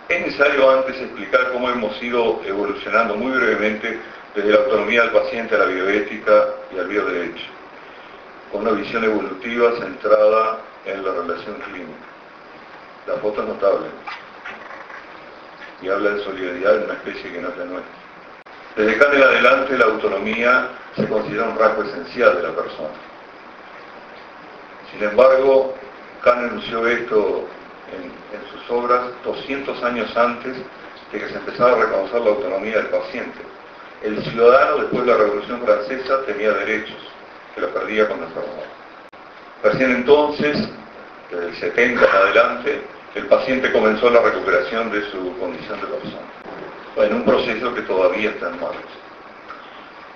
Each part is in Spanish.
Es necesario antes explicar cómo hemos ido evolucionando muy brevemente desde la autonomía del paciente a la bioética y al bioderecho, con una visión evolutiva centrada en la relación clínica. La foto es notable y habla de solidaridad en una especie que no es la nuestra. Desde Kant en adelante la autonomía se considera un rasgo esencial de la persona. Sin embargo, Kant enunció esto en sus obras 200 años antes de que se empezara a reconocer la autonomía del paciente. El ciudadano, después de la Revolución Francesa, tenía derechos, que los perdía cuando enfermaba. Recién entonces, desde el 70 en adelante, el paciente comenzó la recuperación de su condición de persona, en un proceso que todavía está en marcha.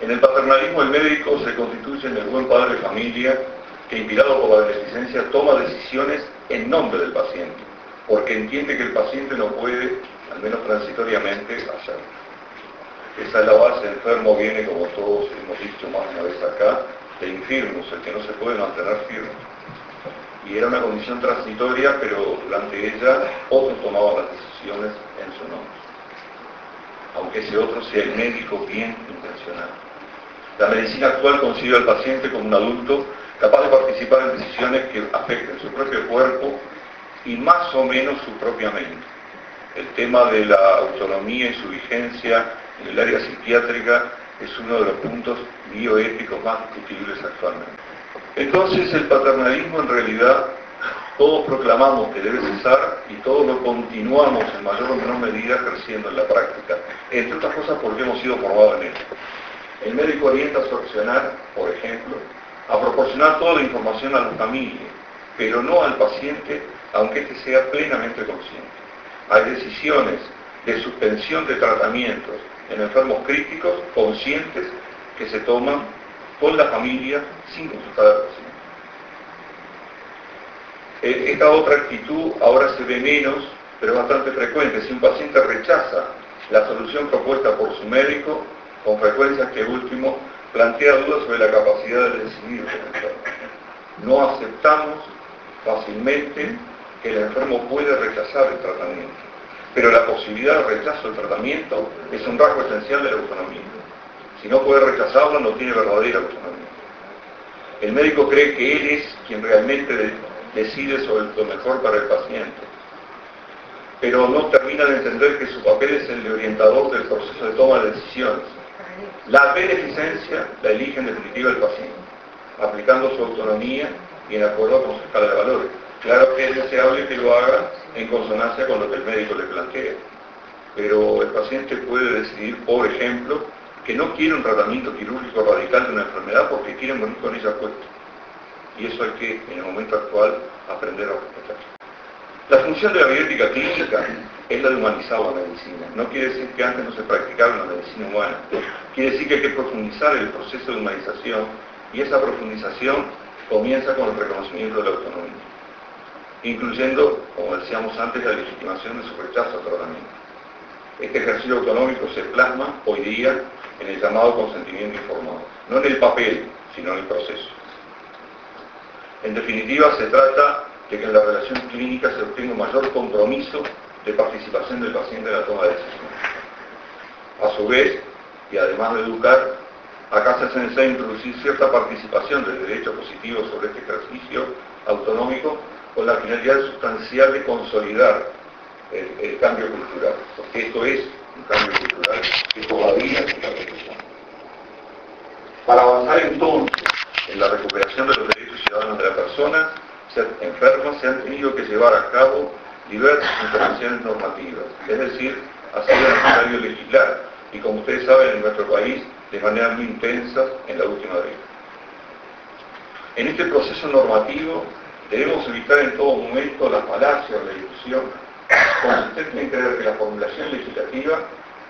En el paternalismo, el médico se constituye en el buen padre de familia que, inspirado por la beneficencia, toma decisiones en nombre del paciente, porque entiende que el paciente no puede, al menos transitoriamente, hacerlo. Esa es la base. El enfermo viene, como todos hemos dicho más de una vez acá, de infirmus, el que no se puede mantener firme. Y era una condición transitoria, pero durante ella otros tomaban las decisiones en su nombre, aunque ese otro sea el médico bien intencionado. La medicina actual concibe al paciente como un adulto capaz de participar en decisiones que afecten su propio cuerpo y más o menos su propia mente. El tema de la autonomía y su vigencia en el área psiquiátrica es uno de los puntos bioéticos más discutibles actualmente. Entonces el paternalismo, en realidad, todos proclamamos que debe cesar y todos lo continuamos en mayor o menor medida ejerciendo en la práctica, entre otras cosas porque hemos sido formados en él. El médico orienta su accionar, por ejemplo, a proporcionar toda la información a la familia, pero no al paciente, aunque éste sea plenamente consciente. Hay decisiones de suspensión de tratamientos en enfermos críticos conscientes que se toman con la familia sin consultar al paciente. Esta otra actitud ahora se ve menos, pero es bastante frecuente. Si un paciente rechaza la solución propuesta por su médico, con frecuencia este último plantea dudas sobre la capacidad de decidir del enfermo. No aceptamos fácilmente que el enfermo puede rechazar el tratamiento, pero la posibilidad de rechazo del tratamiento es un rasgo esencial de la autonomía. Si no puede rechazarlo, no tiene verdadera autonomía. El médico cree que él es quien realmente decide sobre lo mejor para el paciente, pero no termina de entender que su papel es el de orientador del proceso de toma de decisiones. La beneficencia la elige en definitiva el paciente, aplicando su autonomía y en acuerdo con su escala de valores. Claro que es deseable que lo haga en consonancia con lo que el médico le plantea, pero el paciente puede decidir, por ejemplo, que no quiere un tratamiento quirúrgico radical de una enfermedad porque quiere morir con ella puesta. Y eso hay que, en el momento actual, aprender a respetar. La función de la bioética clínica es la de humanizar la medicina. No quiere decir que antes no se practicaba la medicina humana. Quiere decir que hay que profundizar el proceso de humanización, y esa profundización comienza con el reconocimiento de la autonomía, incluyendo, como decíamos antes, la legitimación de su rechazo al tratamiento. Este ejercicio autonómico se plasma hoy día en el llamado consentimiento informado, no en el papel, sino en el proceso. En definitiva, se trata de que en la relación clínica se obtenga un mayor compromiso de participación del paciente en la toma de decisiones. A su vez, y además de educar, acá se hace necesario introducir cierta participación del derecho positivo sobre este ejercicio autonómico con la finalidad sustancial de consolidar el cambio cultural, porque esto es un cambio cultural que todavía se está realizando. Para avanzar entonces en la recuperación de los derechos ciudadanos de la persona enferma, se han tenido que llevar a cabo diversas intervenciones normativas, es decir, ha sido necesario legislar, y como ustedes saben, en nuestro país, de manera muy intensa en la última década. En este proceso normativo debemos evitar en todo momento la falacia o la ilusión consistente en creer que la formulación legislativa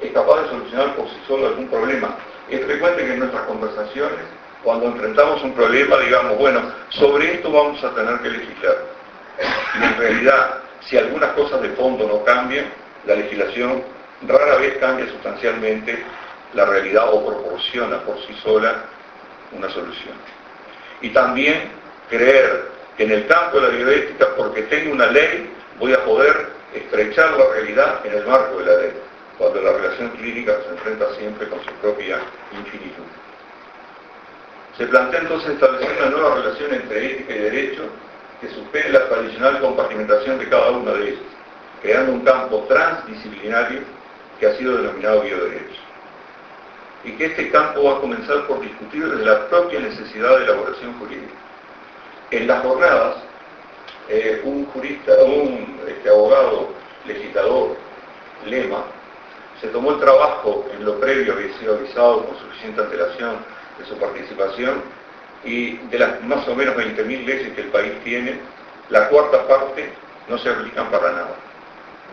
es capaz de solucionar por sí sola algún problema. Es frecuente que en nuestras conversaciones, cuando enfrentamos un problema, digamos, bueno, sobre esto vamos a tener que legislar. Y en realidad, si algunas cosas de fondo no cambian, la legislación rara vez cambia sustancialmente la realidad o proporciona por sí sola una solución. Y también creer que en el campo de la bioética, porque tengo una ley, voy a poder estrechar la realidad en el marco de la ley, cuando la relación clínica se enfrenta siempre con su propia infinitud. Se plantea entonces establecer una nueva relación entre ética y derecho que supere la tradicional compartimentación de cada una de ellas, creando un campo transdisciplinario que ha sido denominado bioderecho. Y que este campo va a comenzar por discutir desde la propia necesidad de elaboración jurídica. En las jornadas, un abogado, legislador, Lema, se tomó el trabajo, en lo previo había sido avisado con suficiente antelación de su participación, y de las más o menos 20.000 leyes que el país tiene, la cuarta parte no se aplican para nada.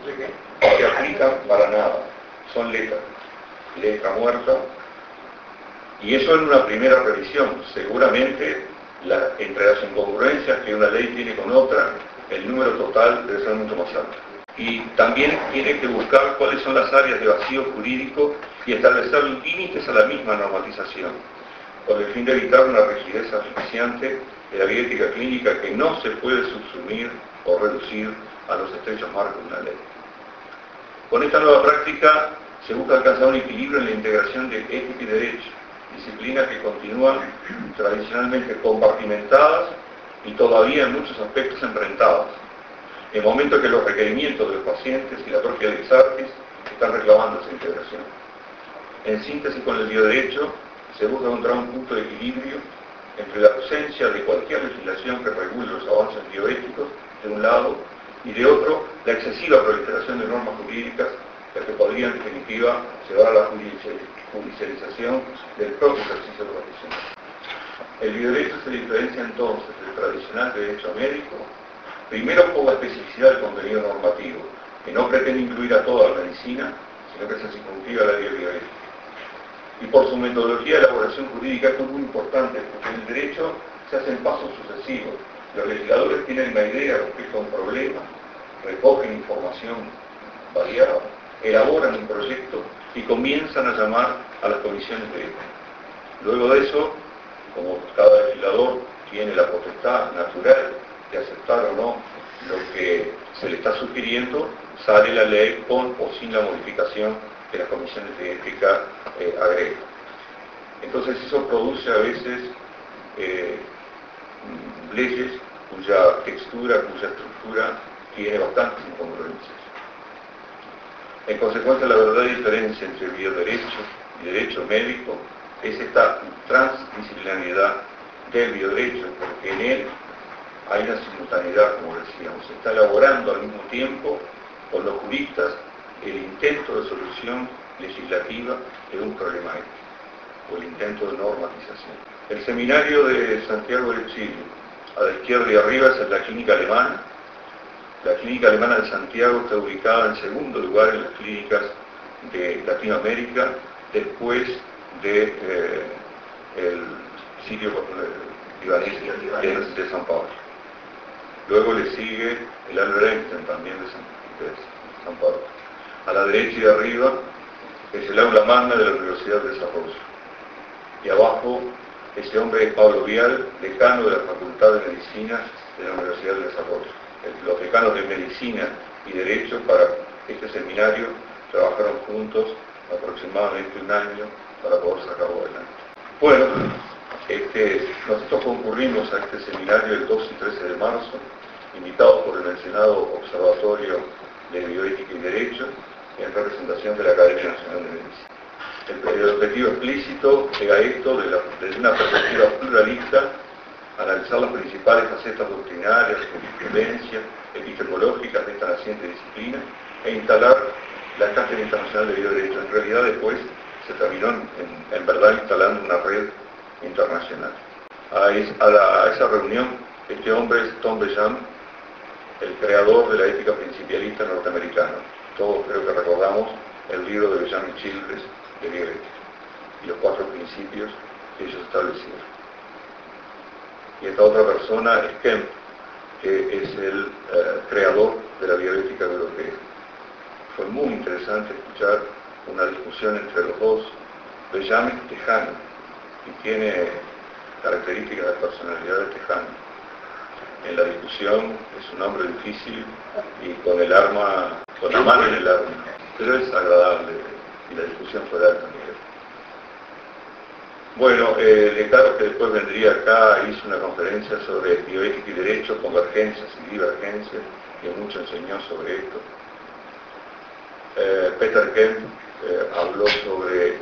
No se aplican para nada, son letra muerta, y eso en una primera revisión. Seguramente, entre las incongruencias que una ley tiene con otra, el número total debe ser mucho más alto. Y también tiene que buscar cuáles son las áreas de vacío jurídico y establecer límites a la misma normatización, con el fin de evitar una rigidez asfixiante de la bioética clínica que no se puede subsumir o reducir a los estrechos marcos de una ley. Con esta nueva práctica se busca alcanzar un equilibrio en la integración de ética y derecho, disciplinas que continúan tradicionalmente compartimentadas y todavía en muchos aspectos enfrentadas, en el momento que los requerimientos de los pacientes y la propia Lex Artis están reclamando esa integración. En síntesis, con el bioderecho se busca encontrar un punto de equilibrio entre la ausencia de cualquier legislación que regule los avances bioéticos, de un lado, y de otro, la excesiva proliferación de normas jurídicas que podrían, en definitiva, llevar a la judicialización del propio ejercicio profesional. El bioderecho se diferencia entonces del tradicional derecho médico, primero por la especificidad del contenido normativo, que no pretende incluir a toda la medicina, sino que se circunscribe al área bioética. Y por su metodología de elaboración jurídica, que es muy importante, porque en el derecho se hacen pasos sucesivos. Los legisladores tienen una idea respecto a un problema, recogen información variada, elaboran un proyecto y comienzan a llamar a las comisiones de ética. Luego de eso, como cada legislador tiene la potestad natural de aceptar o no lo que se le está sugiriendo, sale la ley con o sin la modificación que las comisiones de ética agregan. Entonces eso produce a veces leyes cuya textura, cuya estructura tiene bastantes incongruencias. En consecuencia, la verdadera diferencia entre bioderecho y derecho médico es esta transdisciplinariedad del bioderecho, porque en él hay una simultaneidad, como decíamos, se está elaborando al mismo tiempo con los juristas el intento de solución legislativa de un problema ético, o el intento de normatización. El seminario de Santiago de Chile, a la izquierda y arriba, es la clínica alemana. La clínica alemana de Santiago está ubicada en segundo lugar en las clínicas de Latinoamérica, después de el sitio libanés de San Pablo. Luego le sigue el Albert Einstein, también de San Pablo. A la derecha y arriba es el aula magna de la Universidad de Desarrollo. Y abajo, ese hombre es Pablo Vial, decano de la Facultad de Medicina de la Universidad de Desarrollo. Los decanos de Medicina y Derecho para este seminario trabajaron juntos aproximadamente un año para poder sacarlo adelante. Bueno, nosotros concurrimos a este seminario el 2 y 13 de marzo, invitados por el mencionado Observatorio de Bioética y Derecho, en representación de la Academia Nacional de Medicina. El objetivo explícito era esto, desde una perspectiva pluralista, analizar las principales facetas doctrinarias, jurisprudencia, epistemológicas de esta naciente disciplina e instalar la Cátedra Internacional de Bioderecho. En realidad después se terminó en verdad instalando una red internacional. A esa reunión, este hombre es Tom Bellamy, el creador de la ética principialista norteamericana. Todos creo que recordamos el libro de Bellamy Childress de bioética y los 4 principios que ellos establecieron. Y esta otra persona es Kemp, que es el creador de la bioética europea. Fue muy interesante escuchar una discusión entre los dos. Bellamy es tejano y tiene características de personalidad de tejano. en la discusión, es un hombre difícil y con el arma, con la mano en el arma, pero es agradable y la discusión fue de alto nivel. Bueno, Descartes, que después vendría acá, hizo una conferencia sobre bioética y derecho, convergencias y divergencias, que mucho enseñó sobre esto. Peter Kent habló sobre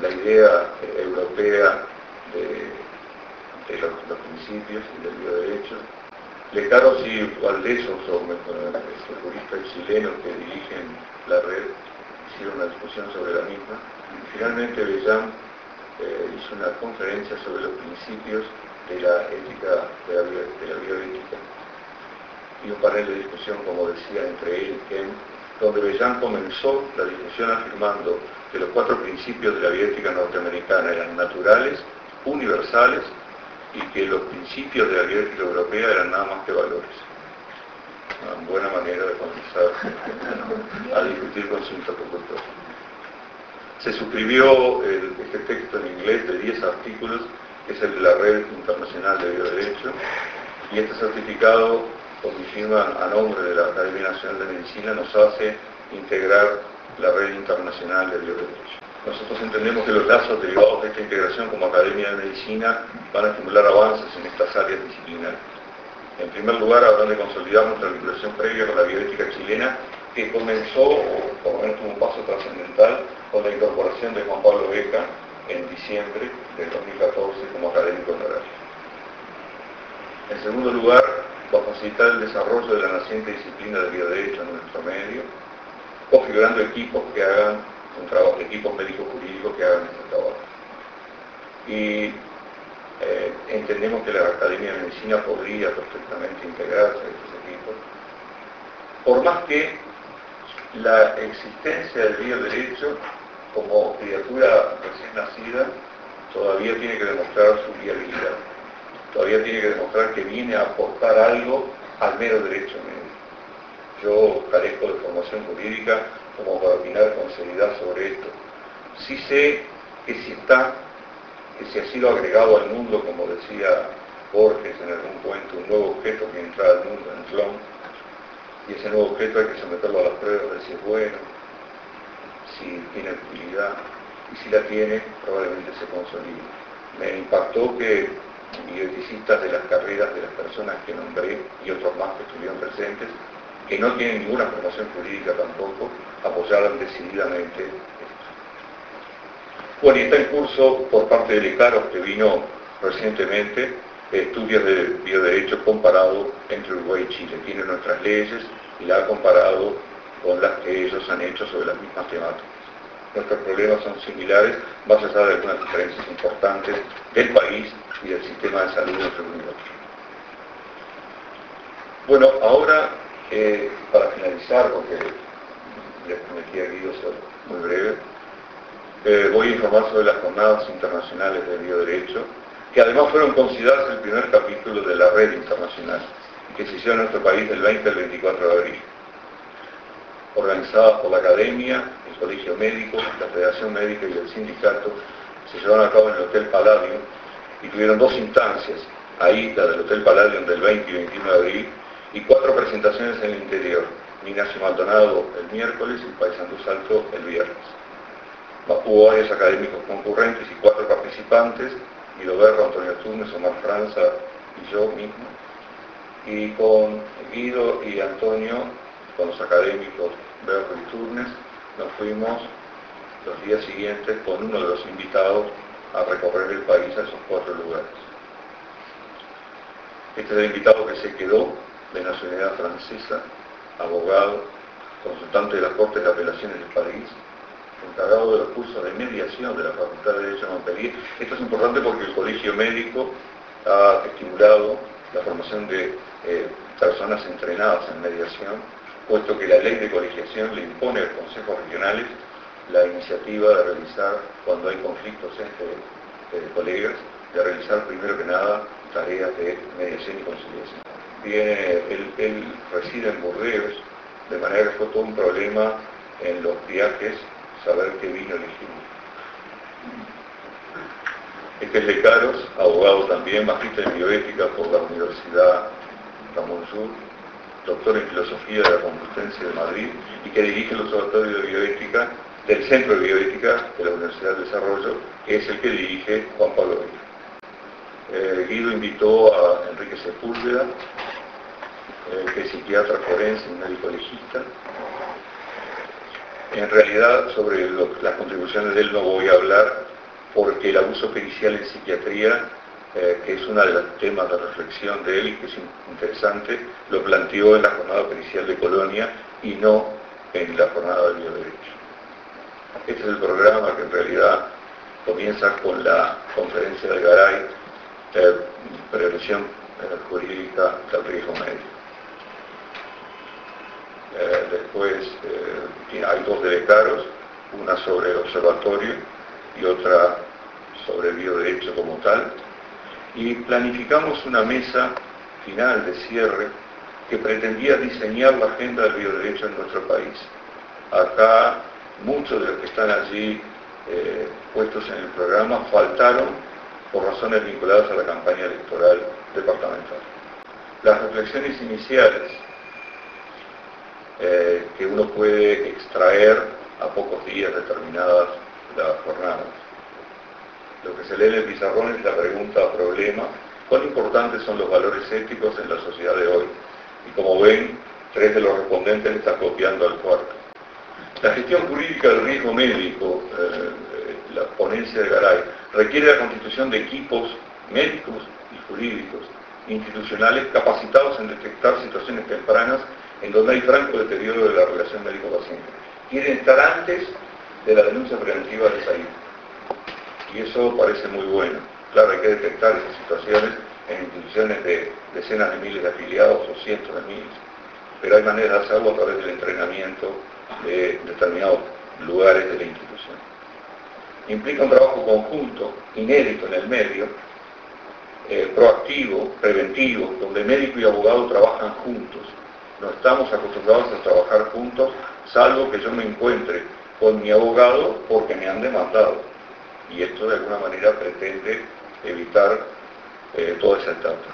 la idea europea de los principios y del bioderecho. Lecaros y Valdés, los juristas chilenos que dirigen la red, hicieron una discusión sobre la misma. Y finalmente Bellán hizo una conferencia sobre los principios de la ética, de la bioética, y un panel de discusión, como decía, entre él y Kent, donde Bellán comenzó la discusión afirmando que los 4 principios de la bioética norteamericana eran naturales, universales, y que los principios de la bioética europea eran nada más que valores. Una buena manera de comenzar a discutir con su interlocutor. Se suscribió este texto en inglés de 10 artículos, que es el de la Red Internacional de Bioderecho, y este certificado, con mi firma a nombre de la Academia Nacional de Medicina, nos hace integrar la Red Internacional de Bioderecho. Nosotros entendemos que los lazos derivados de esta integración como Academia de Medicina van a estimular avances en estas áreas disciplinares. En primer lugar, habrán de consolidar nuestra vinculación previa con la bioética chilena, que comenzó, o por lo menos tuvo un paso trascendental, con la incorporación de Juan Pablo Beca en diciembre del 2014 como académico honorario. En segundo lugar, va a facilitar el desarrollo de la naciente disciplina del bioderecho en nuestro medio, configurando equipos que hagan un trabajo, equipos médico-jurídicos que hagan este trabajo. Y entendemos que la Academia de Medicina podría perfectamente integrarse a estos equipos, por más que la existencia del bioderecho como criatura recién nacida todavía tiene que demostrar su viabilidad, todavía tiene que demostrar que viene a aportar algo al mero derecho médico. Yo carezco de formación jurídica como para opinar con seriedad sobre esto. Sí sé que si ha sido agregado al mundo, como decía Borges en algún cuento, un nuevo objeto que entra al mundo en Slum, y ese nuevo objeto hay que someterlo a las pruebas de si es bueno, si tiene utilidad, y si la tiene, probablemente se consolide. Me impactó que bioeticistas de las carreras de las personas que nombré y otros más que estuvieron presentes, que no tienen ninguna formación jurídica tampoco, apoyaran decididamente esto. Bueno, y está en curso por parte de Lecaros, que vino recientemente, estudios de bioderecho comparado entre Uruguay y Chile. Tiene nuestras leyes y la ha comparado con las que ellos han hecho sobre las mismas temáticas. Nuestros problemas son similares, más allá de algunas diferencias importantes del país y del sistema de salud entre uno y otro. Bueno, ahora, para finalizar, porque les prometí a Guido ser muy breve, voy a informar sobre las jornadas internacionales de bioderecho, que además fueron consideradas el primer capítulo de la red internacional, que se hizo en nuestro país del 20 al 24 de abril. Organizadas por la Academia, el Colegio Médico, la Federación Médica y el Sindicato, se llevaron a cabo en el Hotel Palladium y tuvieron 2 instancias, ahí la del Hotel Palladium del 20 y 21 de abril, y 4 presentaciones en el interior, Ignacio Maldonado el miércoles y Paysandú Salto el viernes. Hubo varios académicos concurrentes y 4 participantes, Guido Berro, Antonio Turnes, Omar Franza y yo mismo. Y con Guido y Antonio, con los académicos Berro y Turnes, nos fuimos los días siguientes con uno de los invitados a recorrer el país a esos 4 lugares. Este es el invitado que se quedó, de nacionalidad francesa, abogado, consultante de las Cortes de Apelaciones del país, encargado de los cursos de mediación de la Facultad de Derecho de Montpellier. Esto es importante porque el Colegio Médico ha estimulado la formación de personas entrenadas en mediación, puesto que la ley de colegiación le impone a los consejos regionales la iniciativa de realizar, cuando hay conflictos entre colegas, de realizar primero que nada tareas de mediación y conciliación. Él reside en Burdeos, de manera que fue todo un problema en los viajes saber qué vino elegir. Este es Lecaros, abogado también, magíster en bioética por la Universidad Ramón Llull, doctor en filosofía de la Complutense de Madrid y que dirige el Observatorio de Bioética del Centro de Bioética de la Universidad del Desarrollo, que es el que dirige Juan Pablo Guido. Guido invitó a Enrique Sepúlveda, que es psiquiatra forense y médico legista. En realidad, sobre las contribuciones de él no voy a hablar, porque el abuso pericial en psiquiatría, que es uno de los temas de reflexión de él y que es interesante, lo planteó en la jornada pericial de Colonia y no en la jornada de bioderecho. Este es el programa que en realidad comienza con la conferencia de Garay, prevención jurídica del riesgo médico. Después hay dos de Lecaros, una sobre el observatorio y otra sobre el bioderecho como tal, y planificamos una mesa final de cierre que pretendía diseñar la agenda del bioderecho en nuestro país. Acá muchos de los que están allí puestos en el programa faltaron por razones vinculadas a la campaña electoral departamental. Las reflexiones iniciales que uno puede extraer a pocos días determinadas las jornadas. Lo que se lee en el pizarrón es la pregunta problema: ¿cuán importantes son los valores éticos en la sociedad de hoy? Y como ven, 3 de los respondentes le están copiando al cuarto. La gestión jurídica del riesgo médico, la ponencia de Garay, requiere la constitución de equipos médicos y jurídicos institucionales capacitados en detectar situaciones tempranas en donde hay franco deterioro de la relación médico-paciente. Quieren estar antes de la denuncia preventiva de salud. Y eso parece muy bueno. Claro, hay que detectar esas situaciones en instituciones de decenas de miles de afiliados o cientos de miles. Pero hay maneras de hacerlo a través del entrenamiento de determinados lugares de la institución. Implica un trabajo conjunto, inédito en el medio, proactivo, preventivo, donde médico y abogado trabajan juntos. No estamos acostumbrados a trabajar juntos, salvo que yo me encuentre con mi abogado porque me han demandado. Y esto de alguna manera pretende evitar toda esa etapa.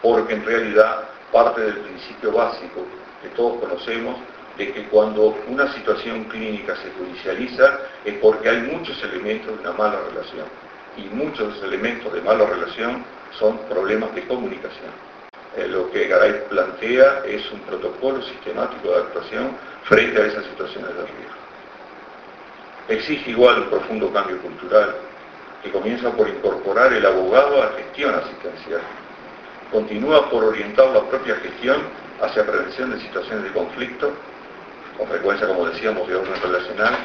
Porque en realidad parte del principio básico que todos conocemos de que cuando una situación clínica se judicializa es porque hay muchos elementos de una mala relación. Y muchos de esos elementos de mala relación son problemas de comunicación. Lo que Garay plantea es un protocolo sistemático de actuación frente a esas situaciones de riesgo. Exige igual un profundo cambio cultural, que comienza por incorporar el abogado a la gestión asistencial. Continúa por orientar la propia gestión hacia prevención de situaciones de conflicto, con frecuencia, como decíamos, de orden relacional,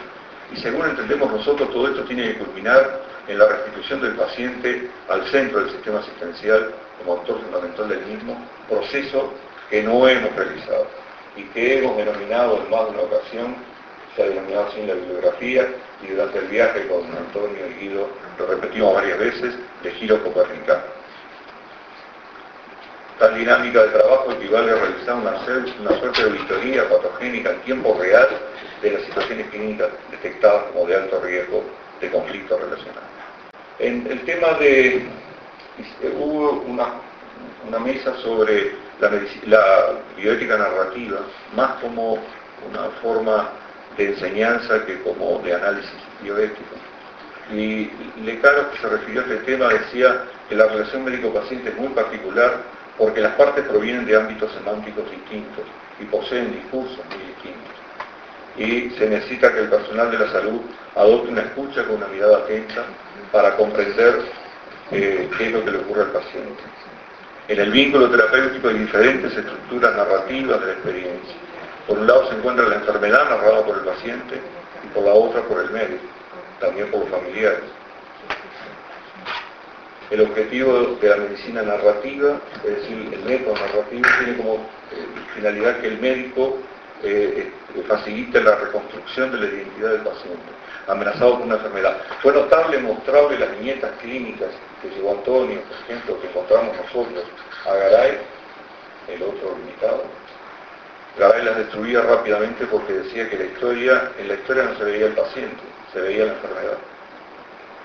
y según entendemos nosotros, todo esto tiene que culminar en la restitución del paciente al centro del sistema asistencial como actor fundamental del mismo, proceso que no hemos realizado y que hemos denominado en más de una ocasión, se ha denominado así en la bibliografía, y durante el viaje con Antonio y Guido lo repetimos varias veces, de giro copernicano. Tal dinámica de trabajo equivale a realizar una suerte de auditoría patogénica en tiempo real de las situaciones clínicas detectadas como de alto riesgo de conflicto relacional. En el tema de... hubo una mesa sobre la bioética narrativa, más como una forma de enseñanza que como de análisis bioético. Y Lecaros, que se refirió a este tema, decía que la relación médico-paciente es muy particular porque las partes provienen de ámbitos semánticos distintos y poseen discursos muy distintos. Y se necesita que el personal de la salud adopte una escucha con una mirada atenta para comprender qué es lo que le ocurre al paciente. En el vínculo terapéutico hay diferentes estructuras narrativas de la experiencia. Por un lado se encuentra la enfermedad narrada por el paciente y por la otra por el médico, también por los familiares. El objetivo de la medicina narrativa, es decir, el método narrativo, tiene como finalidad que el médico facilite la reconstrucción de la identidad del paciente, amenazado por una enfermedad. Fue notable mostrarle las viñetas clínicas que llevó Antonio, por ejemplo, que encontramos nosotros a Garay, el otro limitado. Garay las destruía rápidamente porque decía que en la historia no se veía el paciente, se veía la enfermedad.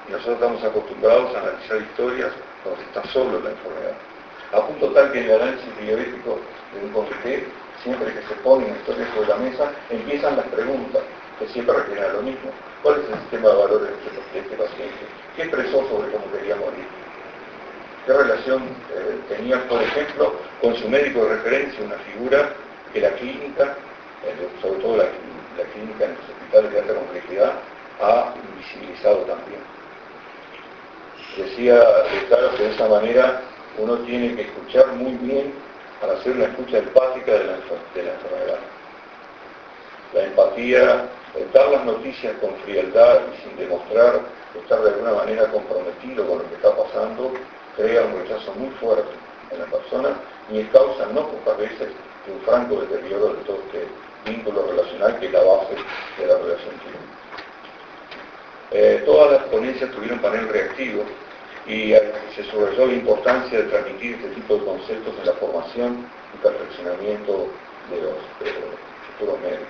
Y nosotros estamos acostumbrados a analizar historias donde está solo la enfermedad. A punto tal que en el análisis diabético de un comité, siempre que se ponen historias sobre la mesa, empiezan las preguntas, que siempre refieren a lo mismo. ¿Cuál es el sistema de valores de este paciente? ¿Qué expresó sobre cómo quería morir? ¿Qué relación tenía, por ejemplo, con su médico de referencia, una figura que la clínica, sobre todo la clínica en los hospitales de alta complejidad, ha invisibilizado también? Decía claro que de esa manera uno tiene que escuchar muy bien para hacer una escucha empática de la enfermedad. La empatía, dar las noticias con frialdad y sin demostrar estar de alguna manera comprometido con lo que está pasando, crea un rechazo muy fuerte en la persona y es causa no pocas veces de un franco deterioro de todo este vínculo relacional que es la base de la relación clínica. Todas las ponencias tuvieron panel reactivo y se subrayó la importancia de transmitir este tipo de conceptos en la formación y perfeccionamiento de los futuros médicos.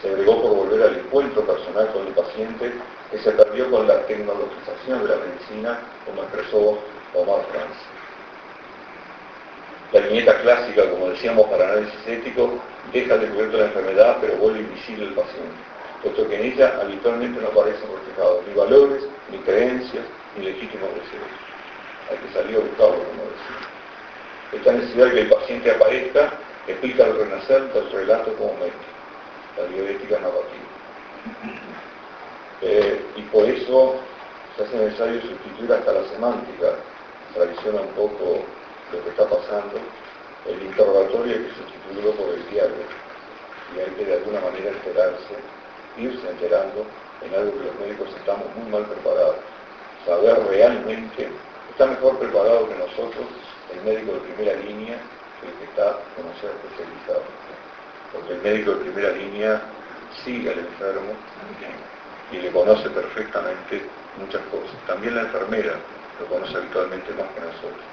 Se agregó por volver al encuentro personal con el paciente que se perdió con la tecnologización de la medicina, como expresó Omar Franz. La viñeta clásica, como decíamos, para análisis ético, deja descubierto la enfermedad, pero vuelve invisible el paciente, puesto que en ella habitualmente no aparecen reflejados ni valores, ni creencias, ni legítimos deseos. Hay que salir a buscarlo, como decía. Esta necesidad de que el paciente aparezca explica el renacer del relato como médico, la dialéctica narrativa. Y por eso se hace necesario sustituir hasta la semántica, tradiciona un poco lo que está pasando, el interrogatorio hay que sustituirlo por el diálogo, y hay que de alguna manera enterarse, irse enterando en algo que los médicos estamos muy mal preparados. Saber realmente, está mejor preparado que nosotros el médico de primera línea que el que está demasiado especializado. Porque el médico de primera línea sigue al enfermo y le conoce perfectamente muchas cosas. También la enfermera lo conoce habitualmente más que nosotros.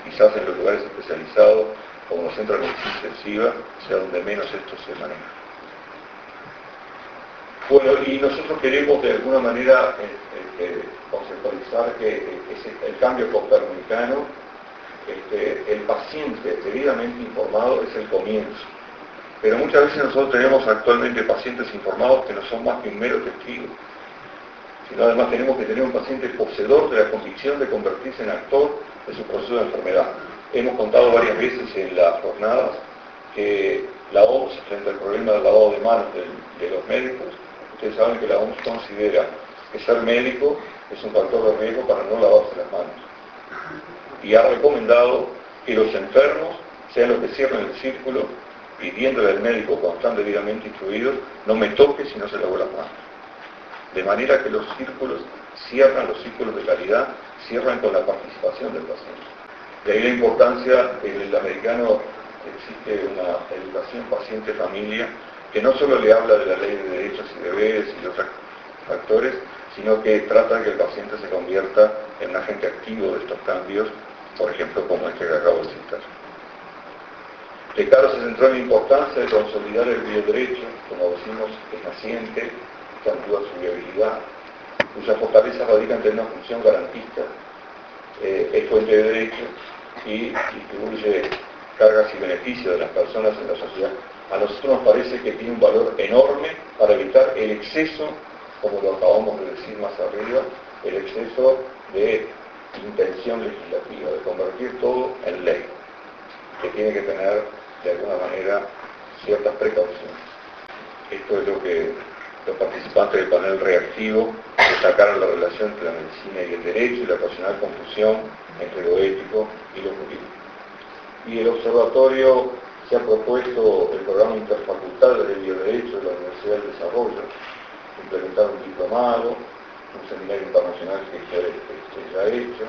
Y quizás en los lugares especializados, como los centros de medicina intensiva, sea donde menos esto se maneja. Bueno, y nosotros queremos de alguna manera conceptualizar que el cambio copernicano, el paciente debidamente informado es el comienzo. Pero muchas veces nosotros tenemos actualmente pacientes informados que no son más que un mero testigo, sino además tenemos que tener un paciente poseedor de la convicción de convertirse en actor de su proceso de enfermedad. Hemos contado varias veces en las jornadas que la OMS, frente al problema del lavado de manos de los médicos, ustedes saben que la OMS considera que ser médico es un factor de riesgo para no lavarse las manos. Y ha recomendado que los enfermos sean los que cierren el círculo pidiéndole al médico cuando están debidamente instruidos, no me toque si no se lavó las manos. De manera que los círculos cierran, los círculos de calidad cierran con la participación del paciente. De ahí la importancia en el americano existe una educación paciente-familia que no solo le habla de la ley de derechos y deberes y otros factores, sino que trata de que el paciente se convierta en un agente activo de estos cambios, por ejemplo, como este que acabo de citar. Descartes se centró en la importancia de consolidar el bioderecho, como decimos, es naciente, que actúa su viabilidad, cuya fortaleza radica en una función garantista, es fuente de derecho y distribuye cargas y beneficios de las personas en la sociedad. A nosotros nos parece que tiene un valor enorme para evitar el exceso, como lo acabamos de decir más arriba, el exceso de intención legislativa, de convertir todo en ley, que tiene que tener de alguna manera ciertas precauciones. Esto es lo que los participantes del panel reactivo destacaron la relación entre la medicina y el derecho y la ocasional confusión entre lo ético y lo jurídico. Y el observatorio se ha propuesto el programa interfacultad del bioderecho de la Universidad del Desarrollo, implementar un diplomado, un seminario internacional que ya ha hecho,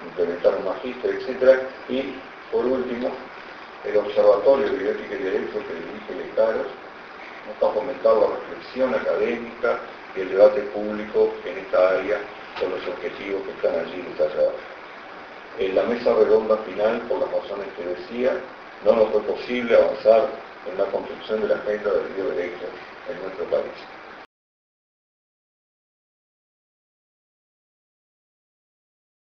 implementar un magíster, etc. Y, por último, el Observatorio de Bioética y Derecho que dirige Lecaros está fomentando la reflexión académica y el debate público en esta área con los objetivos que están allí detallados. En la mesa redonda final, por las razones que decía, no nos fue posible avanzar en la construcción de la agenda del bioderecho en nuestro país.